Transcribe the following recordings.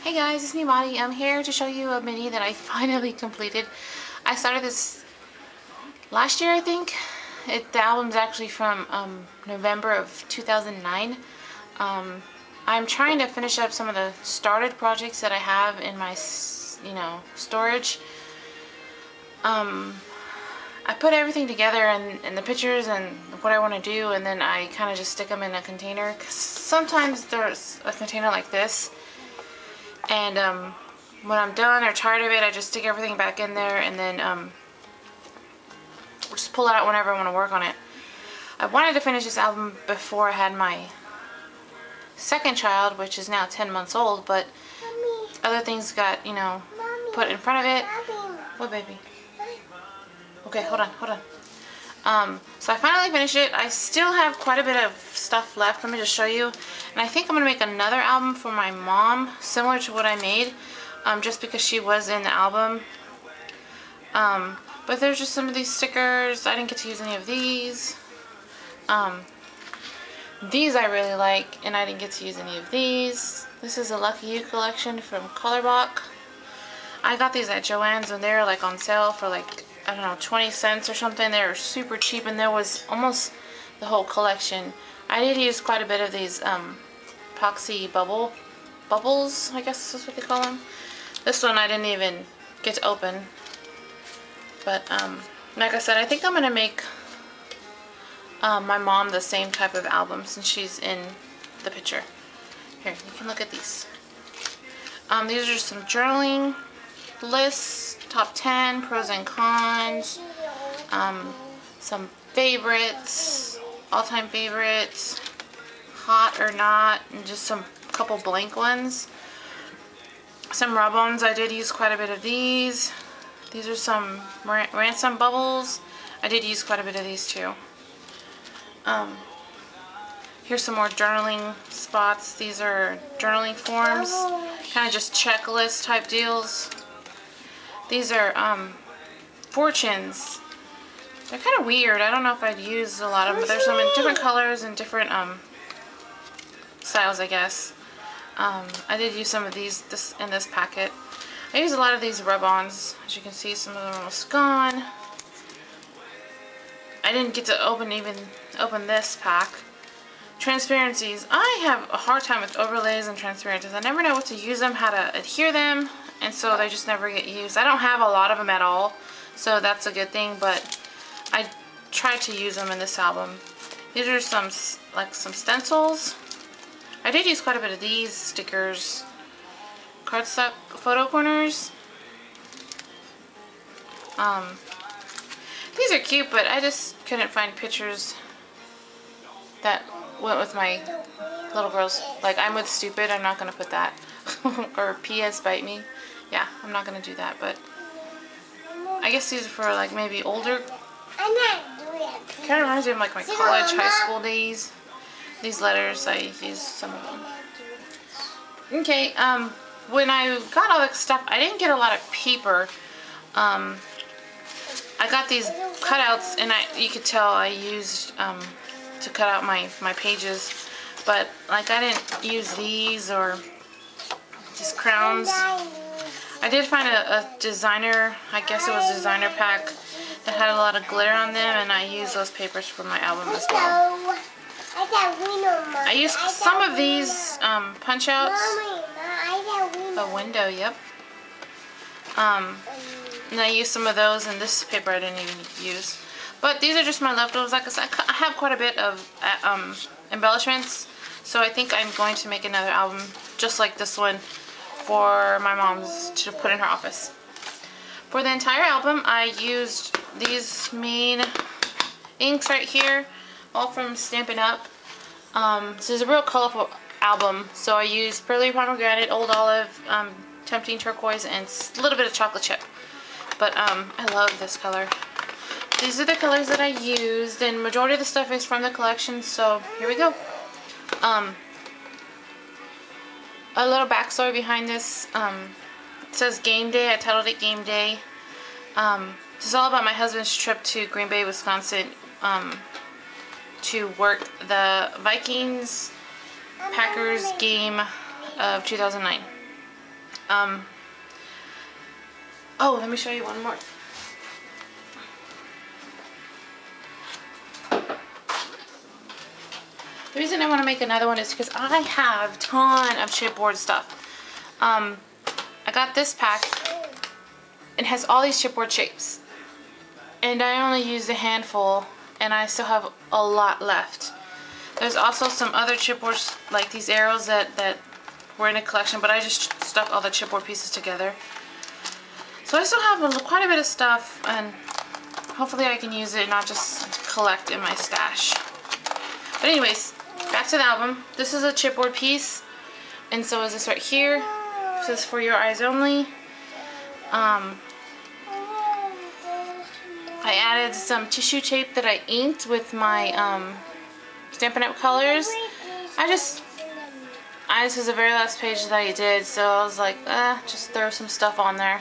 Hey guys, it's me Madi. I'm here to show you a mini that I finally completed. I started this last year, I think. The album's actually from November of 2009. I'm trying to finish up some of the started projects that I have in my, storage. I put everything together and the pictures and what I want to do, and then I kind of just stick them in a container. 'Cause sometimes there's a container like this, and when I'm done or tired of it, I just stick everything back in there, and then just pull it out whenever I want to work on it. I wanted to finish this album before I had my second child, which is now 10 months old, but other things got, put in front of it. What, baby? Okay, hold on. So I finally finished it. I still have quite a bit of stuff left. Let me just show you. And I think I'm going to make another album for my mom, similar to what I made, just because she was in the album. But there's just some of these stickers. I didn't get to use any of these. These I really like, and I didn't get to use any of these. This is a Lucky You collection from Colorblock. I got these at Joann's when they were like on sale for like, I don't know, 20 cents or something. They were super cheap, and there was almost the whole collection. I did use quite a bit of these epoxy bubbles, I guess is what they call them. This one I didn't even get to open. But like I said, I think I'm going to make my mom the same type of album since she's in the picture. Here, you can look at these. These are just some journaling lists, top 10, pros and cons, some favorites, all-time favorites, hot or not, and just some couple blank ones. Some rub-ons, I did use quite a bit of these. These are some ransom bubbles. I did use quite a bit of these too. Here's some more journaling spots. These are journaling forms, kind of just checklist type deals. These are fortunes. They're kind of weird. I don't know if I'd use a lot of them, but there's some in different colors and different styles, I guess. I did use some of these in this packet. I use a lot of these rub-ons. As you can see, some of them are almost gone. I didn't get to open this pack. Transparencies. I have a hard time with overlays and transparencies. I never know what to use them, how to adhere them, and so they just never get used. I don't have a lot of them at all, so that's a good thing, but I tried to use them in this album. These are some stencils. I did use quite a bit of these stickers. Cardstock photo corners. These are cute, but I just couldn't find pictures that went with my little girls. Like, I'm with stupid, I'm not going to put that. Or P.S. bite me. Yeah, I'm not going to do that, but I guess these are for like maybe older. Kind of reminds me of like my college, high school days. These letters, I used some of them. Okay, when I got all this stuff, I didn't get a lot of paper. I got these cutouts, and you could tell I used to cut out my pages, but like I didn't use these or these crowns. I did find a designer, I guess it was a designer pack that had a lot of glitter on them, and I used those papers for my album as well. I used some of these punch outs. A window, yep. And I used some of those, and this paper I didn't even use. But these are just my leftovers. Like I said, I have quite a bit of embellishments, so I think I'm going to make another album just like this one for my mom's to put in her office. For the entire album, I used these main inks right here, all from Stampin' Up. This is a real colorful album, so I used Pearly Pomegranate, Old Olive, Tempting Turquoise, and a little bit of Chocolate Chip. But I love this color. These are the colors that I used, and majority of the stuff is from the collection, so here we go. A little backstory behind this. It says Game Day. I titled it Game Day. This is all about my husband's trip to Green Bay, Wisconsin to work the Vikings-Packers game of 2009. Oh, let me show you one more. The reason I want to make another one is because I have a ton of chipboard stuff. I got this pack. It has all these chipboard shapes. And I only used a handful, and I still have a lot left. There's also some other chipboards, like these arrows that were in a collection, but I just stuck all the chipboard pieces together. So I still have quite a bit of stuff, and hopefully I can use it and not just collect in my stash. But anyways, back to the album. This is a chipboard piece, and so is this right here. This is For Your Eyes Only. I added some tissue tape that I inked with my Stampin' Up! Colors. This is the very last page that I did, so I was like, just throw some stuff on there.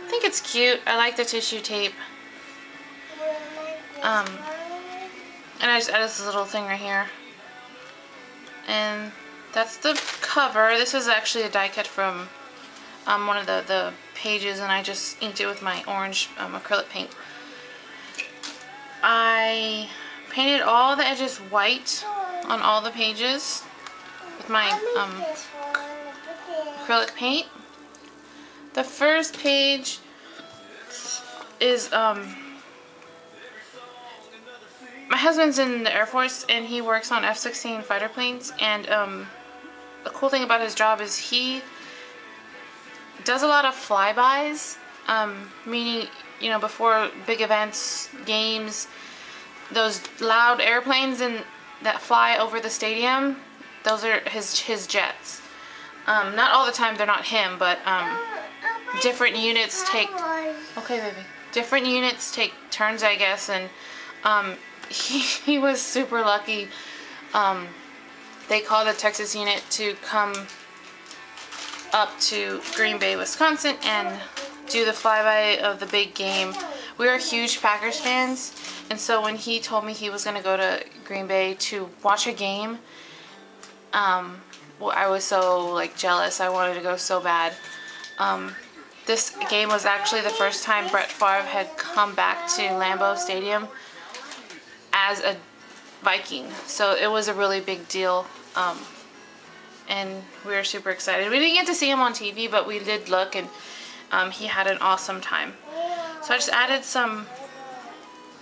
I think it's cute. I like the tissue tape. And I just added this little thing right here. And that's the cover. This is actually a die cut from one of the pages, and I just inked it with my orange acrylic paint. I painted all the edges white on all the pages with my acrylic paint. The first page is my husband's in the Air Force, and he works on F-16 fighter planes, and the cool thing about his job is he does a lot of flybys, meaning, you know, before big events, games, those loud airplanes that fly over the stadium, those are his jets. Not all the time, they're not him, but different units take, okay baby, different units take turns, I guess, and he was super lucky. They called the Texas unit to come up to Green Bay, Wisconsin, and do the flyby of the big game. We are huge Packers fans, and so when he told me he was going to go to Green Bay to watch a game, well, I was so like jealous. I wanted to go so bad. This game was actually the first time Brett Favre had come back to Lambeau Stadium as a Viking, so it was a really big deal. And we were super excited. We didn't get to see him on TV, but we did look, and he had an awesome time. So I just added some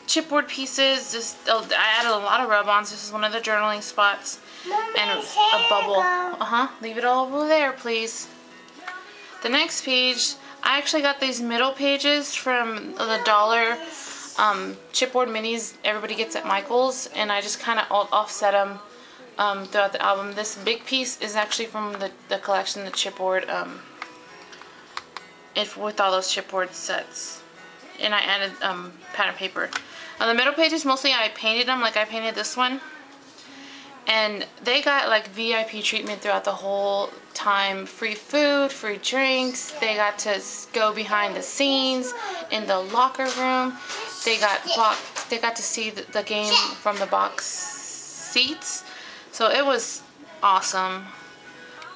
chipboard pieces. I added a lot of rub-ons. This is one of the journaling spots, and a bubble. Leave it all over there, please. The next page, I actually got these middle pages from the dollar chipboard minis everybody gets at Michael's, and I just kind of offset them throughout the album. This big piece is actually from the collection, the chipboard, with all those chipboard sets. And I added pattern paper. On the middle pages, mostly I painted them, like I painted this one. And they got like VIP treatment throughout the whole time. Free food, free drinks. They got to go behind the scenes in the locker room. They got to see the game from the box seats. So it was awesome.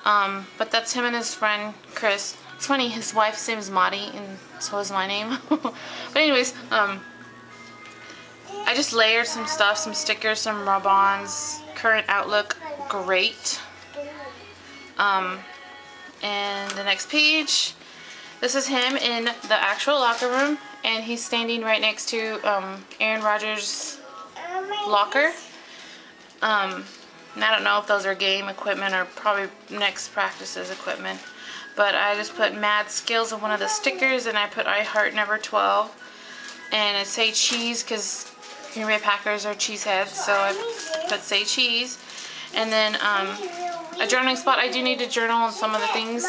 But that's him and his friend Chris. It's funny, his wife's name is Madi, and so is my name. But anyways, I just layered some stuff, some stickers, some rub-ons. Current outlook, great. And the next page, this is him in the actual locker room, and he's standing right next to Aaron Rodgers' locker. And I don't know if those are game equipment or probably next practice's equipment. But I just put Mad Skills on one of the stickers, and I put I Heart Number 12. And it say cheese because Green Bay Packers are cheeseheads, so I put say cheese. And then a journaling spot. I do need to journal on some of the things.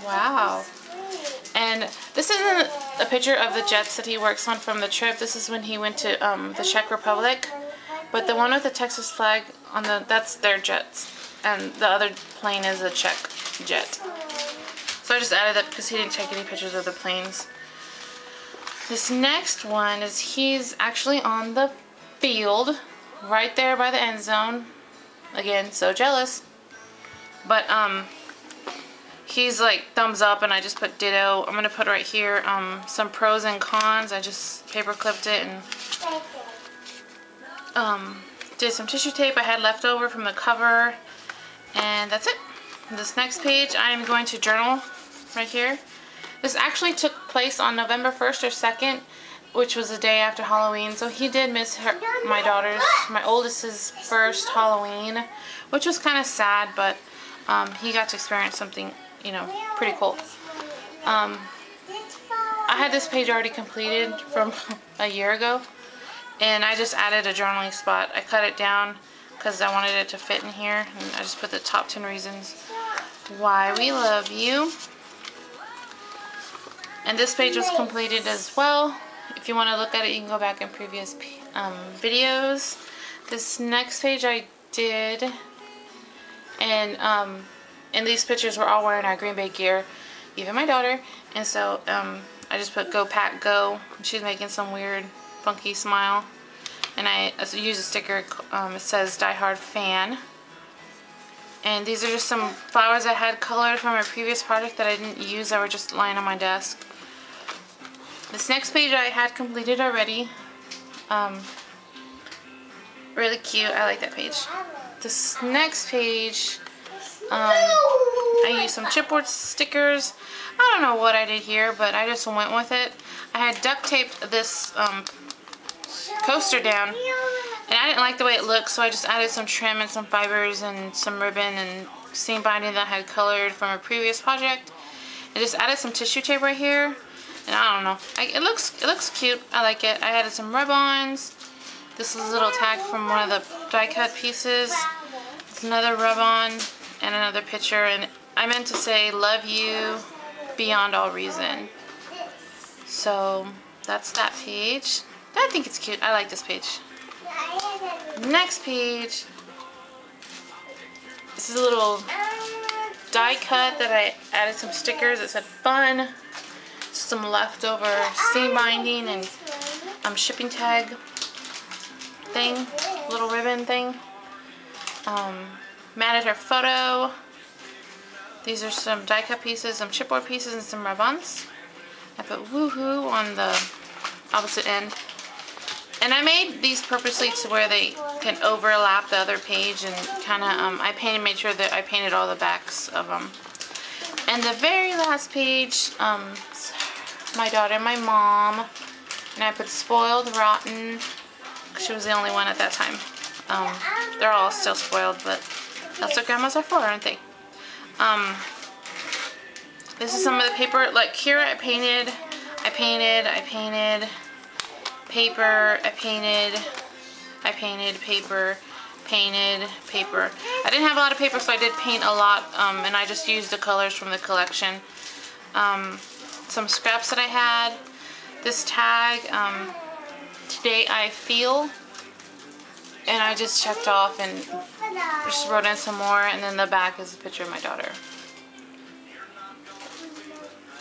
Wow. And this isn't a picture of the jets that he works on from the trip. This is when he went to the Czech Republic. But the one with the Texas flag on that's their jets. And the other plane is a Czech jet. So I just added that because he didn't take any pictures of the planes. This next one is he's actually on the field, right there by the end zone. Again, so jealous. But he's like thumbs up, and I just put ditto. I'm gonna put right here some pros and cons. I just paper clipped it and did some tissue tape I had left over from the cover, and that's it. This next page I am going to journal right here. This actually took place on November 1st or 2nd, which was the day after Halloween, so he did miss my oldest's first Halloween, which was kind of sad, but he got to experience something, you know, pretty cool. I had this page already completed from a year ago, and I just added a journaling spot. I cut it down because I wanted it to fit in here, and I just put the top 10 reasons why we love you. And this page was completed as well. If you want to look at it, you can go back in previous videos. This next page I did, and these pictures were all wearing our Green Bay gear, even my daughter. And so I just put Go Pack Go. She's making some weird funky smile, and I used a sticker. It says Die Hard Fan. And these are just some flowers I had colored from a previous project that I didn't use, that were just lying on my desk. This next page I had completed already. Really cute. I like that page. This next page, I used some chipboard stickers. I don't know what I did here, but I just went with it. I had duct taped this coaster down, and I didn't like the way it looked, so I just added some trim and some fibers and some ribbon and seam binding that I had colored from a previous project. I just added some tissue tape right here, and I don't know. It looks cute. I like it. I added some rub-ons. This is a little tag from one of the die cut pieces. It's another rub-on and another picture, and I meant to say love you beyond all reason. So that's that page. I think it's cute. I like this page. Next page. This is a little die cut that I added some stickers that said fun. Some leftover seam binding and shipping tag thing, little ribbon thing. Matted her photo. These are some die cut pieces, some chipboard pieces, and some rub-ons. I put woohoo on the opposite end. And I made these purposely to where they can overlap the other page, and kind of made sure that I painted all the backs of them. And the very last page, my daughter and my mom, and I put spoiled, rotten. She was the only one at that time. They're all still spoiled, but that's what grandmas are for, aren't they? This is some of the paper. Like here, I painted paper, I painted paper, painted paper. I didn't have a lot of paper, so I did paint a lot, and I just used the colors from the collection. Some scraps that I had. This tag, Today I Feel, and I just checked off and just wrote in some more, and then the back is a picture of my daughter.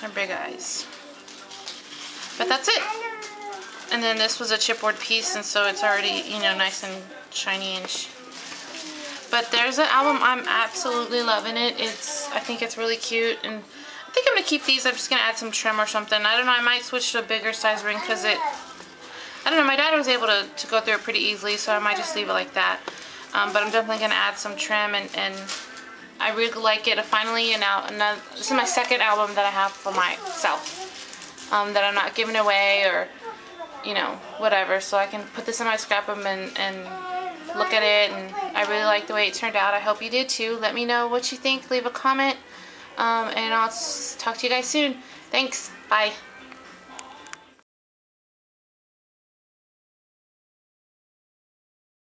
Her big eyes. But that's it. And then this was a chipboard piece, and so it's already, you know, nice and shiny and but there's an album. I'm absolutely loving it. I think it's really cute, and I think I'm gonna keep these. I'm just gonna add some trim or something. I don't know. I might switch to a bigger size ring because I don't know. My dad was able to go through it pretty easily, so I might just leave it like that. But I'm definitely gonna add some trim, and I really like it. Finally, this is my second album that I have for myself, that I'm not giving away or, you know, whatever, so I can put this in my scrapbook and look at it, and I really like the way it turned out. I hope you did too. Let me know what you think. Leave a comment, and I'll talk to you guys soon. Thanks. Bye.